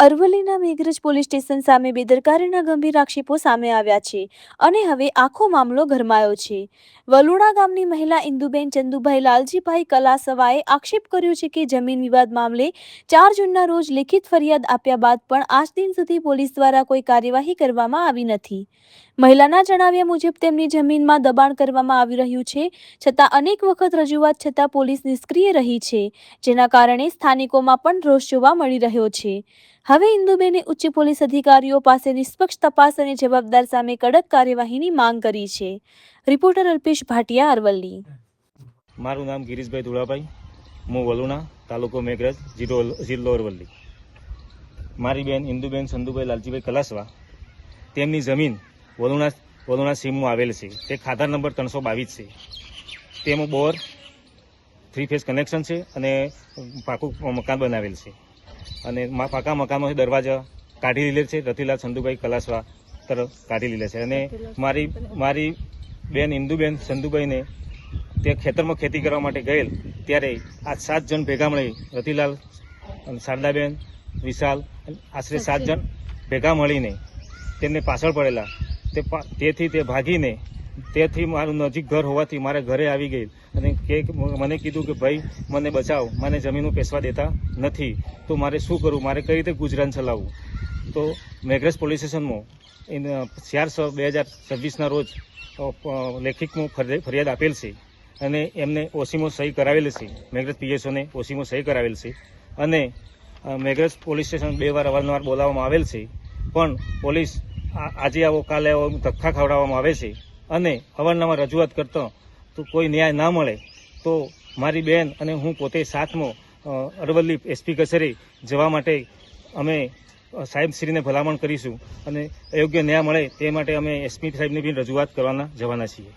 અરવલ્લીના Meghraj police station સામે બેદરકારીના ગંભીર આક્ષેપો સામે આવ્યા છે અને હવે આખો મામલો ગરમાયો છે। વલુણા ગામની મહિલા ઇન્દુબેન ચંદુભાઈ લાલજીભાઈ કલાસવાએ આક્ષેપ કર્યો છે કે જમીન વિવાદ મામલે 4 જૂનના રોજ લેખિત ફરિયાદ આપ્યા બાદ પણ આજ દિન સુધી પોલીસ દ્વારા કોઈ કાર્યવાહી કરવામાં આવી નથી। મહિલાના જણાવ્યા મુજબ તેમની જમીનમાં દબાણ કરવામાં આવી રહ્યું છે, છતાં અનેક વખત રજૂઆત છતાં પોલીસ નિષ્ક્રિય રહી છે, જેના કારણે સ્થાનિકોમાં પણ રોષ જોવા મળી રહ્યો છે। હવે ઇન્દુબેને ઉચ્ચ પોલીસ અધિકારીઓ પાસે નિષ્પક્ષ તપાસ અને જવાબદાર સામે કડક કાર્યવાહીની માંગ કરી છે। રિપોર્ટર અલ્પેશ ભાટિયા, અરવલ્લી। મારું નામ ગિરીશભાઈ ધુળાભાઈ, હું વલુણા, તાલુકો મેઘરજ, જિલ્લો અરવલ્લી। મારી બેન ઇન્દુબેન ચંદુભાઈ લાલજીભાઈ કલાસવા, તેમની જમીન વલુણા સીમમાં આવેલ છે। તે ખાતર નંબર 322 છે। તેમાં બોર 3 ફેઝ કનેક્શન છે અને પાકું મકાન બનાવેલ છે અને પાકા મકાનમાંથી દરવાજા કાઢી લીધેલ છે। રતિલાલ ચંદુભાઈ કલાસવા તરફ કાઢી લીધેલ છે અને મારી બેન ઇન્દુબેન ચંદુભાઈને તે ખેતરમાં ખેતી કરવા માટે ગયેલ ત્યારે આ 7 જણ ભેગા મળી, રતિલાલ, શારદાબેન, વિશાલ, આશરે 7 જણ ભેગા મળીને તેમને પાછળ પડેલા, તેથી તે ભાગીને તેથી મારું નજીક ઘર હોવાથી મારા ઘરે આવી ગઈ અને મને કીધું કે ભાઈ મને બચાવ, મને જમીનો પેસવા દેતા નથી, તો મારે શું કરવું, મારે કઈ રીતે ગુજરાન ચલાવવું। તો મેઘરજ પોલીસ સ્ટેશનમાં 4/6/2026ના રોજ લેખિતમાં ફરિયાદ આપેલ છે અને એમને ઓસીમાં સહી કરાવેલી છે। મેઘરજ પીએસઓને ઓસીમાં સહી કરાવેલ છે અને મેઘરજ પોલીસ સ્ટેશન 2 વાર અવારનવાર બોલાવવામાં આવેલ છે, પણ પોલીસ આજે આવો કાલે આવો ધક્કા ખવડાવવામાં આવે છે અને અવારનવાર રજૂઆત કરતો તો કોઈ ન્યાય ના મળે તો મારી બેન અને હું પોતે સાથમાં અરવલ્લી એસપી કચેરી જવા માટે અમે સાહેબશ્રીને ભલામણ કરીશું અને યોગ્ય ન્યાય મળે તે માટે અમે એસપી સાહેબને બી રજૂઆત કરવાના જવાના છીએ।